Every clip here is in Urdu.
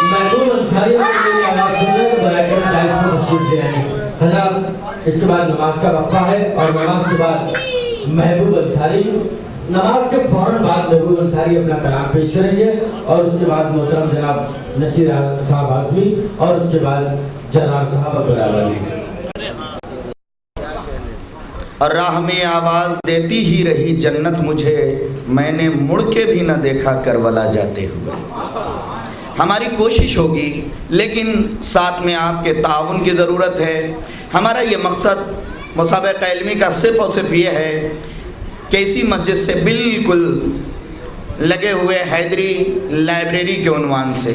محبوب انصاری کی آواز سننے تو برائے کرم لائف کو تشریف لے آئیں حضرات۔ اس کے بعد نماز کا وقفہ ہے اور نماز کے بعد محبوب انصاری، نماز کے فوراً بعد محبوب انصاری اپنا کلام پیش کریں گے اور اس کے بعد محترم جناب نصیر صاحب اعظمی اور اس کے بعد جناب صاحب عبدالعالی۔ اور راہ میں آواز دیتی ہی رہی جنت مجھے، میں نے مڑ کے بھی نہ دیکھا کربلا جاتے ہوئے۔ ہماری کوشش ہوگی لیکن ساتھ میں آپ کے تعاون کی ضرورت ہے۔ ہمارا یہ مقصد مسابقہ علمی کا صرف اور صرف یہ ہے کہ اسی مسجد سے بالکل لگے ہوئے حیدری لائبریری کے عنوان سے،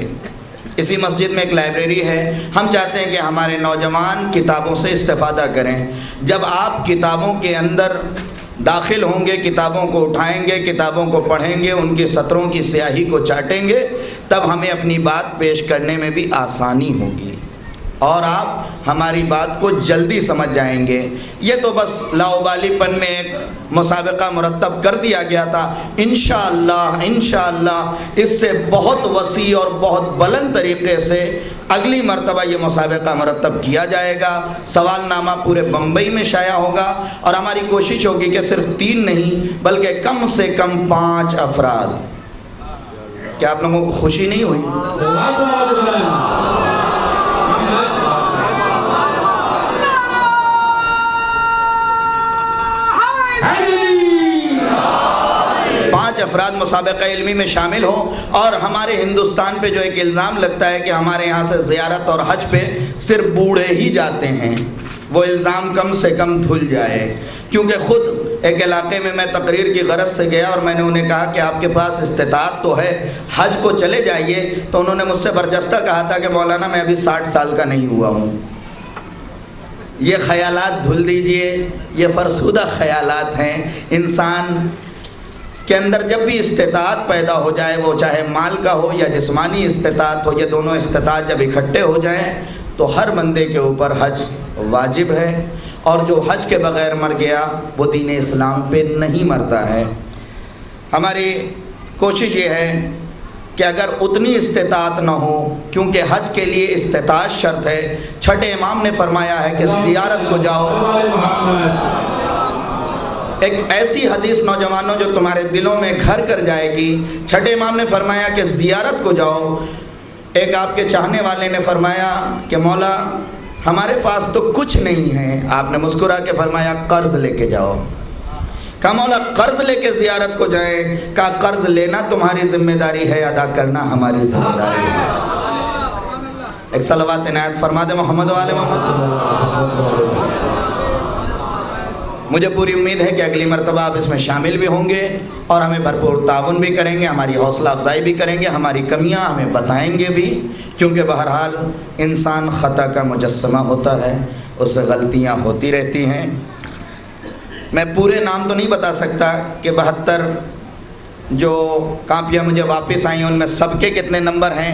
اسی مسجد میں ایک لائبریری ہے، ہم چاہتے ہیں کہ ہمارے نوجوان کتابوں سے استفادہ کریں۔ جب آپ کتابوں کے اندر داخل ہوں گے، کتابوں کو اٹھائیں گے، کتابوں کو پڑھیں گے، ان کے سطروں کی سیاہی کو چاٹیں گے، تب ہمیں اپنی بات پیش کرنے میں بھی آسانی ہوگی اور آپ ہماری بات کو جلدی سمجھ جائیں گے۔ یہ تو بس لاؤبالی پن میں ایک مسابقہ مرتب کر دیا گیا تھا، انشاءاللہ اس سے بہت وسیع اور بہت بلند طریقے سے اگلی مرتبہ یہ مسابقہ مرتب کیا جائے گا۔ سوال نامہ پورے بمبئی میں شائع ہوگا اور ہماری کوشش ہوگی کہ صرف 3 نہیں بلکہ کم سے کم 5 افراد۔ کیا آپ لوگوں کو خوشی نہیں ہوئی؟ 5 افراد مسابقہ علمی میں شامل ہوں اور ہمارے ہندوستان پہ جو ایک الزام لگتا ہے کہ ہمارے یہاں سے زیارت اور حج پہ صرف بوڑھے ہی جاتے ہیں، وہ الزام کم سے کم دھل جائے۔ کیونکہ خود ایک علاقے میں تقریر کی غرض سے گیا اور میں نے انہیں کہا کہ آپ کے پاس استطاعت تو ہے، حج کو چلے جائیے، تو انہوں نے مجھ سے برجستہ کہا تھا کہ مولانا میں ابھی 60 سال کا نہیں ہوا ہوں۔ یہ خیالات دھل دیجئے، یہ فرسودہ خیالات ہیں۔ انسان کے اندر جب بھی استطاعت پیدا ہو جائے، وہ چاہے مال کا ہو یا جسمانی استطاعت ہو، یہ دونوں استطاعت جب اکٹھے ہو جائیں تو ہر بندے کے اوپر حج واجب ہے، اور جو حج کے بغیر مر گیا وہ دین اسلام پہ نہیں مرتا ہے۔ ہماری کوشش یہ ہے کہ اگر اتنی استطاعت نہ ہو، کیونکہ حج کے لیے استطاعت شرط ہے، چھٹے امام نے فرمایا ہے کہ زیارت کو جاؤ۔ ایک ایسی حدیث نوجوانوں جو تمہارے دلوں میں گھر کر جائے گی، چھٹے امام نے فرمایا کہ زیارت کو جاؤ۔ ایک آپ کے چاہنے والے نے فرمایا کہ مولا ہمارے پاس تو کچھ نہیں ہے، آپ نے مسکرا کے فرمایا قرض لے کے جاؤ۔ کہا مولا قرض لے کے زیارت کو جائیں؟ کہا قرض لینا تمہاری ذمہ داری ہے، ادا کرنا ہماری ذمہ داری ہے۔ ایک صلوات عنایت فرما دے محمد و آل محمد۔ مجھے پوری امید ہے کہ اگلی مرتبہ آپ اس میں شامل بھی ہوں گے اور ہمیں بھرپور تعاون بھی کریں گے، ہماری حوصلہ افزائی بھی کریں گے، ہماری کمیاں ہمیں بتائیں گے بھی، کیونکہ بہرحال انسان خطا کا مجسمہ ہوتا ہے، اس سے غلطیاں ہوتی رہتی ہیں۔ میں پورے نام تو نہیں بتا سکتا کہ 72 جو کاپیاں مجھے واپس آئیں ان میں سب کے کتنے نمبر ہیں۔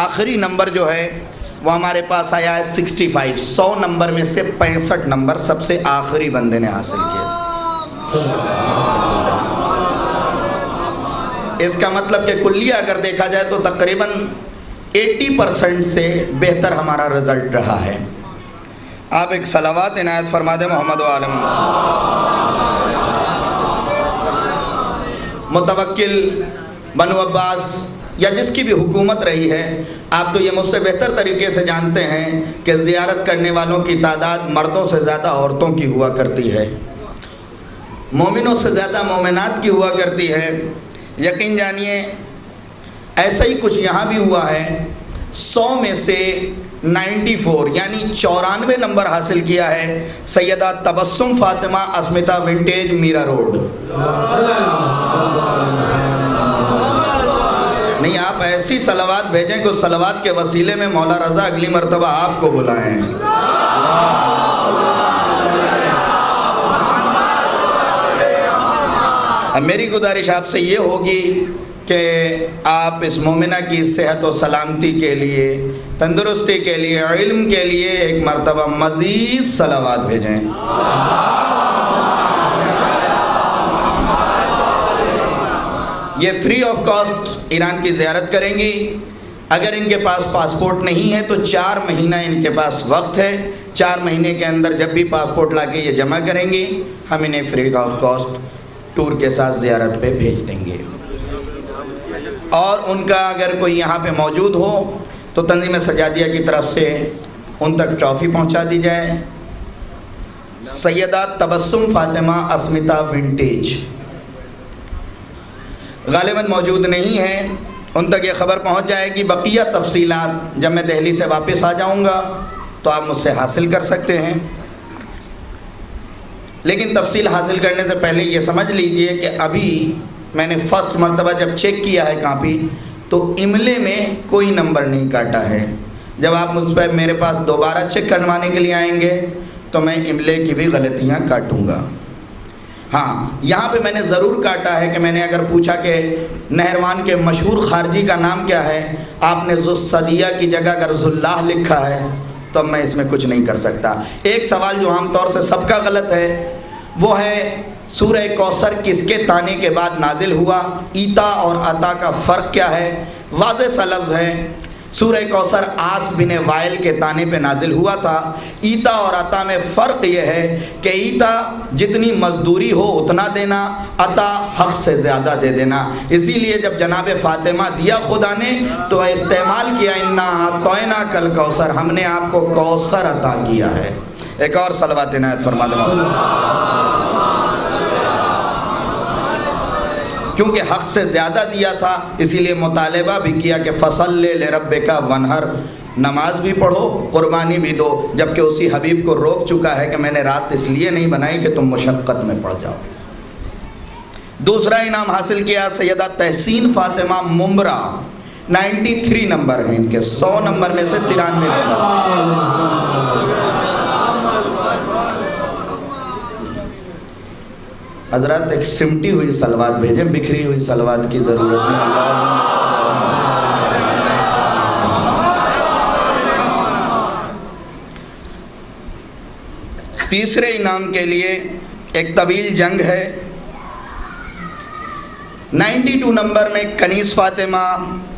آخری نمبر جو ہے وہ ہمارے پاس آیا ہے 65، 100 نمبر میں سے 65 نمبر سب سے آخری بندے نے حاصل کیا۔ اس کا مطلب کہ کلیہ اگر دیکھا جائے تو تقریباً 80% سے بہتر ہمارا رزلٹ رہا ہے۔ آپ ایک صلوات عنایت فرما دیں محمد و آل محمد۔ متوکل، بنو عباس یا جس کی بھی حکومت رہی ہے، آپ تو یہ مجھ سے بہتر طریقے سے جانتے ہیں کہ زیارت کرنے والوں کی تعداد مردوں سے زیادہ عورتوں کی ہوا کرتی ہے، مومنوں سے زیادہ مومنات کی ہوا کرتی ہے۔ یقین جانیے ایسا ہی کچھ یہاں بھی ہوا ہے۔ 100 میں سے 94 یعنی 94 نمبر حاصل کیا ہے سیدہ تبسم فاطمہ اسمتا ونٹیج میرا روڈ۔ نہیں، آپ ایسی صلوات بھیجیں کہ اس صلوات کے وسیلے میں مولا رضا اگلی مرتبہ آپ کو بلائیں۔ اب میری گزارش آپ سے یہ ہوگی کہ آپ اس مومنہ کی صحت و سلامتی کے لیے، تندرستی کے لیے، علم کے لیے ایک مرتبہ مزید صلوات بھیجیں۔ یہ فری آف کاسٹ ایران کی زیارت کریں گی۔ اگر ان کے پاس پاسپورٹ نہیں ہے تو 4 مہینہ ان کے پاس وقت ہے، 4 مہینے کے اندر جب بھی پاسپورٹ لا کے یہ جمع کریں گی ہم انہیں فری آف کاسٹ ٹور کے ساتھ زیارت پہ بھیج دیں گے۔ اور ان کا اگر کوئی یہاں پہ موجود ہو تو تنظیم سجادیہ کی طرف سے ان تک ٹرافی پہنچا دی جائے۔ سیدہ تبسم فاطمہ اسمتا ونٹیج غالباً موجود نہیں ہے، ان تک یہ خبر پہنچ جائے گی۔ بقیہ تفصیلات جب میں دہلی سے واپس آ جاؤں گا تو آپ مجھ سے حاصل کر سکتے ہیں، لیکن تفصیل حاصل کرنے سے پہلے یہ سمجھ لیجئے کہ ابھی میں نے فرسٹ مرتبہ جب چیک کیا ہے کاپی تو املے میں کوئی نمبر نہیں کاٹا ہے۔ جب آپ مجھ پہ میرے پاس دوبارہ چیک کروانے کے لیے آئیں گے تو میں املے کی بھی غلطیاں کاٹوں گا۔ ہاں، یہاں پہ میں نے ضرور کاٹا ہے کہ میں نے اگر پوچھا کہ نہروان کے مشہور خارجی کا نام کیا ہے، آپ نے ذوالصدیہ کی جگہ اگر ذواللہ لکھا ہے تو اب میں اس میں کچھ نہیں کر سکتا۔ ایک سوال جو عام طور سے سب کا غلط ہے وہ ہے سورہ کوثر کس کے تانے کے بعد نازل ہوا؟ ایتا اور عطا کا فرق کیا ہے؟ واضح سا لفظ ہے، سورہ کوثر آس بن وائل کے تانے پہ نازل ہوا تھا۔ ایتا اور عطا میں فرق یہ ہے کہ ایتا جتنی مزدوری ہو اتنا دینا، عطا حق سے زیادہ دے دینا۔ اسی لیے جب جناب فاطمہ دیا خدا نے تو استعمال کیا انا اعطینا کل کوثر، ہم نے آپ کو کوثر عطا کیا ہے۔ ایک اور صلوات عنایت فرما دیں، کیونکہ حق سے زیادہ دیا تھا اسی لیے مطالبہ بھی کیا کہ فصل لربک ونہر، نماز بھی پڑھو قربانی بھی دو، جبکہ اسی حبیب کو روک چکا ہے کہ میں نے رات اس لیے نہیں بنائی کہ تم مشقت میں پڑ جاؤ۔ دوسرا انعام حاصل کیا سیدہ تحسین فاطمہ ممبرا، 93 نمبر ہیں ان کے، 100 نمبر میں سے 93 نمبر۔ حضرات ایک سمٹی ہوئی صلوات بھیجیں، بکھری ہوئی صلوات کی ضرورت نہیں۔ تیسرے انعام کے لیے ایک طویل جنگ ہے۔ 92 نمبر میں کنیز فاطمہ،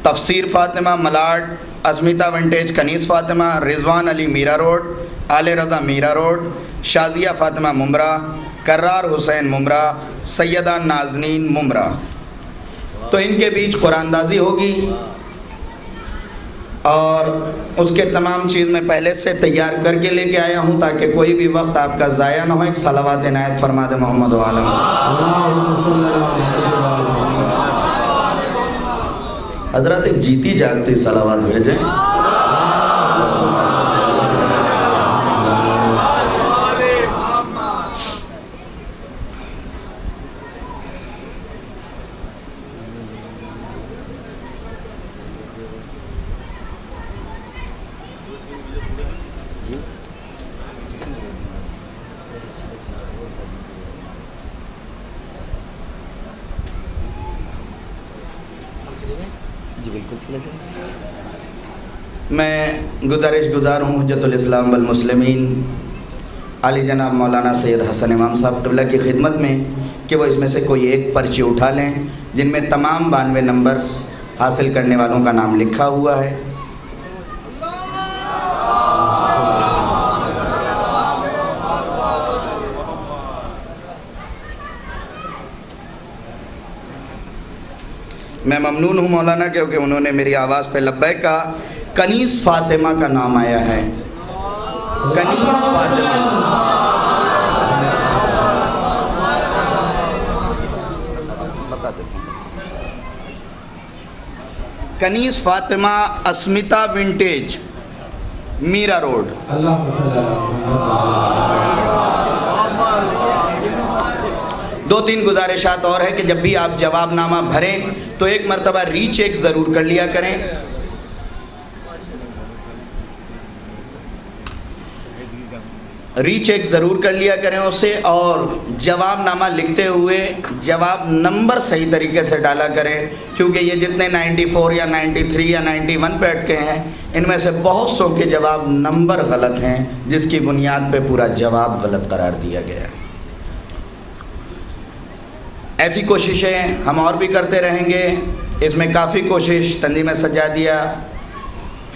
تفسیر فاطمہ ملاڈ، اسمتا ونٹیج کنیز فاطمہ، رضوان علی میرا روڈ، آل رضا میرا روڈ، شازیہ فاطمہ ممبرا، کرار حسین ممبرا، سیدہ نازنین ممبرا۔ تو ان کے بیچ قرآن اندازی ہوگی اور اس کے تمام چیز میں پہلے سے تیار کر کے لے کے آیا ہوں تاکہ کوئی بھی وقت آپ کا ضائع نہ ہو۔ ایک صلوات عنایت فرما دے محمد وعلیہ۔ حضرات ایک جیتی جاگتی صلوات بھیجیں۔ میں گزارش گزار ہوں حجت الاسلام والمسلمین علی جناب مولانا سید حسن امام صاحب قبلہ کی خدمت میں کہ وہ اس میں سے کوئی ایک پرچی اٹھا لیں جن میں تمام 92 نمبر حاصل کرنے والوں کا نام لکھا ہوا ہے۔ میں ممنون ہوں مولانا کیونکہ انہوں نے میری آواز پہ لبیک کہا۔ کنیز فاطمہ کا نام آیا ہے، کنیز فاطمہ۔ بتا دیتا ہوں، کنیز فاطمہ اسمتا ونٹیج میرا روڈ۔ دو تین گزارشات اور ہے کہ جب بھی آپ جواب نامہ بھریں تو ایک مرتبہ ری چیک ضرور کر لیا کریں۔ ری چیک ضرور کر لیا کریں اسے، اور جواب نامہ لکھتے ہوئے جواب نمبر صحیح طریقے سے ڈالا کریں، کیونکہ یہ جتنے 94 یا 93 یا 91 پہ اٹکے ہیں ان میں سے بہت سو کے جواب نمبر غلط ہیں جس کی بنیاد پہ پورا جواب غلط قرار دیا گیا ہے۔ ایسی کوششیں ہم اور بھی کرتے رہیں گے، اس میں کافی کوشش تنظیم سجادیہ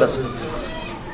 10